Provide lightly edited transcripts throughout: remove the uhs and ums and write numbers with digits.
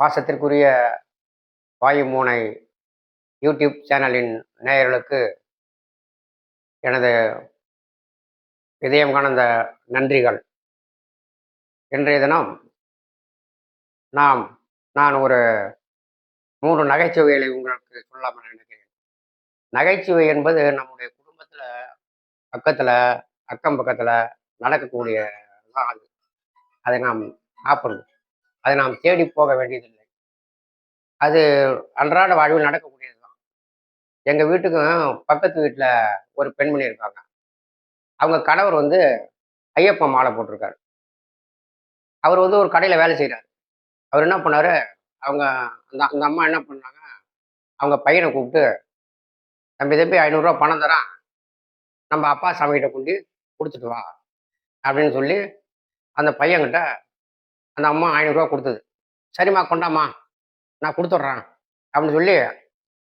பாசத்திற்குரிய வாயுமூனை யூடியூப் சேனலின் நேயர்களுக்கு எனது இதயம் கலந்த நன்றிகள். இன்றைய தினம் நான் ஒரு 3 நகைச்சுவைகளை உங்களுக்கு சொல்லாமல் நினைக்கிறேன். நகைச்சுவை என்பது நம்முடைய குடும்பத்தில் பக்கத்தில் அக்கம் பக்கத்தில் நடக்கக்கூடிய அது. அதை நாம் சாப்பிடணும். அதை நாம் தேடி போக வேண்டியதில்லை. அது அன்றாட வாழ்வில் நடக்கக்கூடியது தான். எங்கள் வீட்டுக்கும் பக்கத்து வீட்டில் ஒரு பெண்மணி இருக்காங்க. அவங்க கணவர் ஐயப்ப மாலை போட்டிருக்காரு. அவர் ஒரு கடையில் வேலை செய்கிறார். அவர் என்ன பண்ணாரு, அவங்க அந்த அம்மா என்ன பண்ணாங்க, அவங்க பையனை கூப்பிட்டு, தம்பி 500 பணம் தரான், நம்ம அப்பா சாமிகிட்ட கொண்டு கொடுத்துட்டு வா அப்படின்னு சொல்லி அந்த பையன்கிட்ட அந்த அம்மா 500 கொடுத்தது. சரிம்மா கொண்டாம்மா, நான் கொடுத்துட்றேன் அப்படின்னு சொல்லி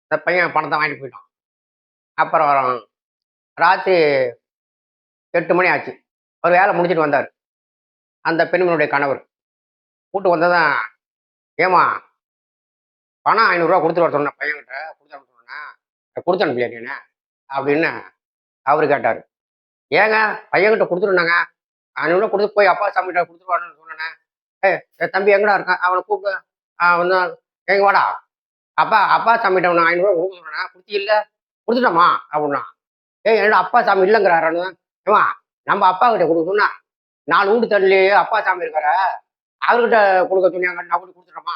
அந்த பையன் பணத்தை வாங்கிட்டு போயிட்டான். அப்புறம் ராத்திரி 8 மணி ஆச்சு. அவர் வேலை முடிச்சுட்டு வந்தார். அந்த பெண்மணியுடைய கணவர் கூட்டு வந்ததான், ஏமா பணம் 500 கொடுத்துட்டு வர சொன்ன பையன்கிட்ட கொடுத்து சொன்னேன், கொடுத்து அனுப்பலையா நீ அப்படின்னு அவர் கேட்டார். ஏங்க பையன்கிட்ட கொடுத்துருந்தாங்க, 500 கொடுத்து போய் அப்பா சாமிகிட்ட கொடுத்துருவாருன்னு சொன்னேன். தம்பி எங்கடா இருக்கான், அவனை கூப்பிட்டு வந்து எங்க வாடா, அப்பா சாமிகிட்ட அவனை 500 கொடுக்க சொன்னேன், கொடுத்தி இல்லை கொடுத்துட்டோமா அப்படின்னா. என்னோட அப்பா சாமி இல்லைங்கிறாருன்னு. ஏமா நம்ம அப்பா கிட்ட கொடுக்க சொன்னா, 4 வீடு தள்ளி அப்பா சாமி இருக்கார, அவர்கிட்ட கொடுக்க சொன்னாங்க, நான் கூட கொடுத்துட்டோமா.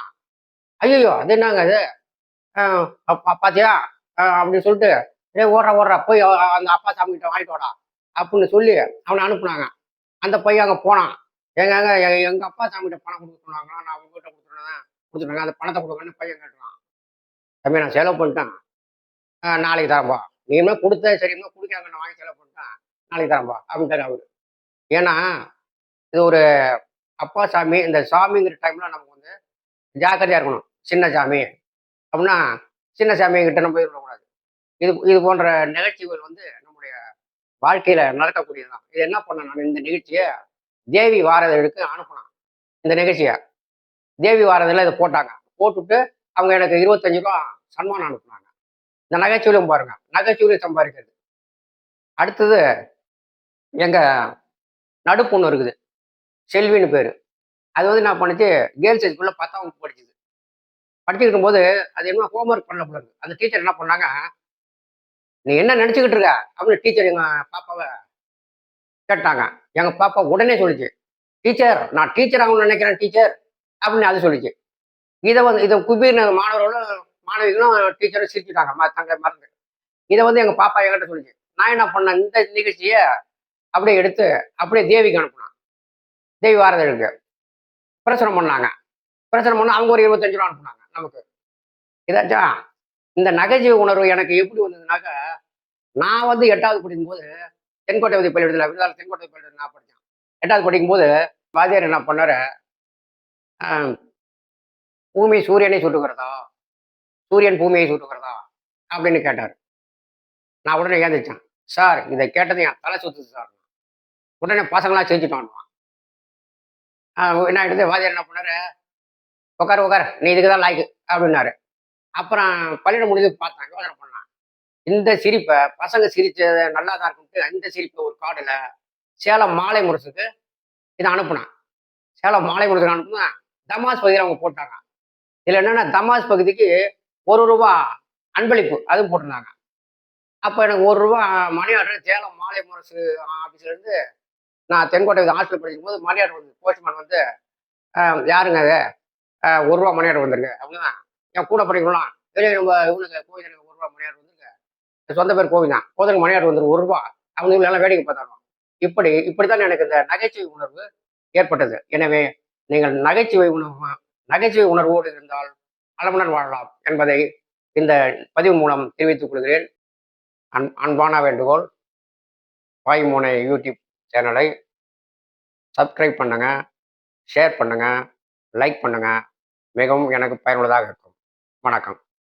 ஐயோ அது என்னங்க அது, பாத்தியா அப்படின்னு சொல்லிட்டு ஓடுறா போய் அந்த அப்பா சாமி கிட்ட வாங்கிட்டு வாடா அப்படின்னு சொல்லி அவனை அனுப்புனாங்க. அந்த பையன் அங்கே போனான். எங்க அப்பா சாமி கிட்ட பணம் கொடுக்க சொன்னாங்க, நான் உங்ககிட்ட கொடுத்துட்டாங்க, அந்த பணத்தை கொடுக்கணும்னு பையன் கேட்டுறான். தம்பி நான் செலவு பண்ணிட்டேன், நாளைக்கு தரம்பா, நீ என்ன கொடுத்த சரி, என்ன குடிக்காங்க, நான் வாங்கி செலவு பண்ணிட்டேன், நாளைக்கு தரம்பா அப்படின்ட்டாரு அவரு. ஏன்னா இது ஒரு அப்பா சாமி. இந்த சாமிங்கிற டைம்ல நமக்கு ஜாக்கிரதையா இருக்கணும். சின்ன சாமி அப்படின்னா சின்ன சாமி கிட்ட நம்ம போயிடக்கூடாது. இது போன்ற நிகழ்ச்சிகள் நம்முடைய வாழ்க்கையில நடக்கக்கூடியதுதான். இது என்ன பண்ண, நான் இந்த நிகழ்ச்சியை தேவி வாரதழுக்கு அனுப்பினான். இந்த நிகழ்ச்சியை தேவி வாரதில் இதை போட்டாங்க. போட்டுட்டு அவங்க எனக்கு 25 ரூபா சன்மானம் அனுப்புனாங்க. இந்த நகைச்சுவையும் பாருங்க, நகைச்சுவையும் சம்பாதிக்கிறது. அடுத்தது எங்க நடுப்பொண்ணு இருக்குது, செல்வின்னு பேரு. அது நான் பண்ணிச்சு கேர்ள்ஸ் ஸ்கூல்ல 10ஆம் வகுப்பு படிச்சுது. படிச்சுக்கிட்டு இருக்கும்போது அது என்ன ஹோம்ஒர்க் பண்ண போடுறது. அந்த டீச்சர் என்ன பண்ணாங்க, நீ என்ன நினைச்சுக்கிட்டு இருக்க அப்படின்னு டீச்சர் எங்க பாப்பாவை கேட்டாங்க. எங்க பாப்பா உடனே சொல்லிச்சு, டீச்சர் நான் டீச்சர் ஆகணும்னு நினைக்கிறேன் டீச்சர் அப்படின்னு அது சொல்லிச்சு. இதை குபீர் மாணவர்களும் மாணவிகளும் டீச்சரும் சிரிச்சுட்டாங்க தங்க மறந்து. இதை எங்க பாப்பா என்கிட்ட சொல்லிச்சு. நான் என்ன பண்ணேன், இந்த நிகழ்ச்சியை அப்படியே எடுத்து அப்படியே தேவிக்கு அனுப்புனான். தேவி வாரதழுக்கு பிரச்சனம் பண்ணாங்க. பிரச்சனை பண்ண அவங்க ஒரு 25 ரூபா அனுப்புனாங்க நமக்கு. இதாச்சும் இந்த நகைச்சுவை உணர்வு எனக்கு எப்படி வந்ததுனாக்கா, நான் 8வது படிக்கும்போது தென்கோட்டை பள்ளிக்கூடத்தில் விருதாள தென்கோட்டை பள்ளிக்கூடத்தில் நான் படித்தேன். 8வது படிக்கும்போது வாத்தியார் என்ன பண்ணாரு, பூமி சூரியனை சுட்டுக்கிறதா, சூரியன் பூமியை சுட்டுக்கிறதா அப்படின்னு கேட்டார். நான் உடனே ஏந்திரிச்சேன். சார் இதை கேட்டது என் தலை சுத்துது சார். உடனே பசங்களாம் செஞ்சுட்டான். என்ன ஆயிடுது, வாத்தியார் என்ன பண்ணாரு, உட்கார் நீ இதுக்கு தான் லாய்க்கு அப்படின்னாரு. அப்புறம் பள்ளியிடம் முடிஞ்சு பார்த்தாங்க, யோசனை பண்ணான். இந்த சிரிப்பை பசங்க சிரிச்சது நல்லா தான் இருக்குன்ட்டு இந்த சிரிப்பை ஒரு கார்டில் சேலம் மாலை முரசுக்கு இதை அனுப்புனான். சேலம் மாலை முரசுக்கு அனுப்புனா தமாஸ் பகுதியில் அவங்க போட்டாங்க. இதில் என்னன்னா தமாஸ் பகுதிக்கு 1 ரூபா அன்பளிப்பு அதுவும் போட்டிருந்தாங்க. அப்போ எனக்கு 1 ரூபா மணி ஆர்டர் சேலம் மாலை முரசு ஆஃபீஸ்லேருந்து நான் தென்கோட்டை ஹாஸ்டல் படிக்கும் போது மணி ஆர்டர் போஸ்ட்மேன் யாருங்க அது, 1 ரூபா மணி ஆர்டர் வந்திருக்கு அப்படின்னா, என் கூட படிக்கலாம் வெளியே நம்ம இவனுக்கு கோவில் 1 ரூபா மணி ஆர்டர் வந்துருக்கு, சொந்த பேர் கோவில் தான், கோவிலுக்கு மணி ஆர்டர் வந்துருக்கு 1 ரூபா, அவங்க எல்லாம் வேடிக்கை பார்த்தாங்க. இப்படித்தான் எனக்கு இந்த நகைச்சுவை உணர்வு ஏற்பட்டது. எனவே நீங்கள் நகைச்சுவை உணர்வோடு இருந்தால் நலமுடன் வாழலாம் என்பதை இந்த பதிவு மூலம் தெரிவித்துக் கொள்கிறேன். அன்பான வேண்டுகோள், வாயுமூனை யூடியூப் சேனலை சப்ஸ்கிரைப் பண்ணுங்க, ஷேர் பண்ணுங்க, லைக் பண்ணுங்க. மிகவும் எனக்கு பயனுள்ளதாக இருக்கும். வணக்கம்.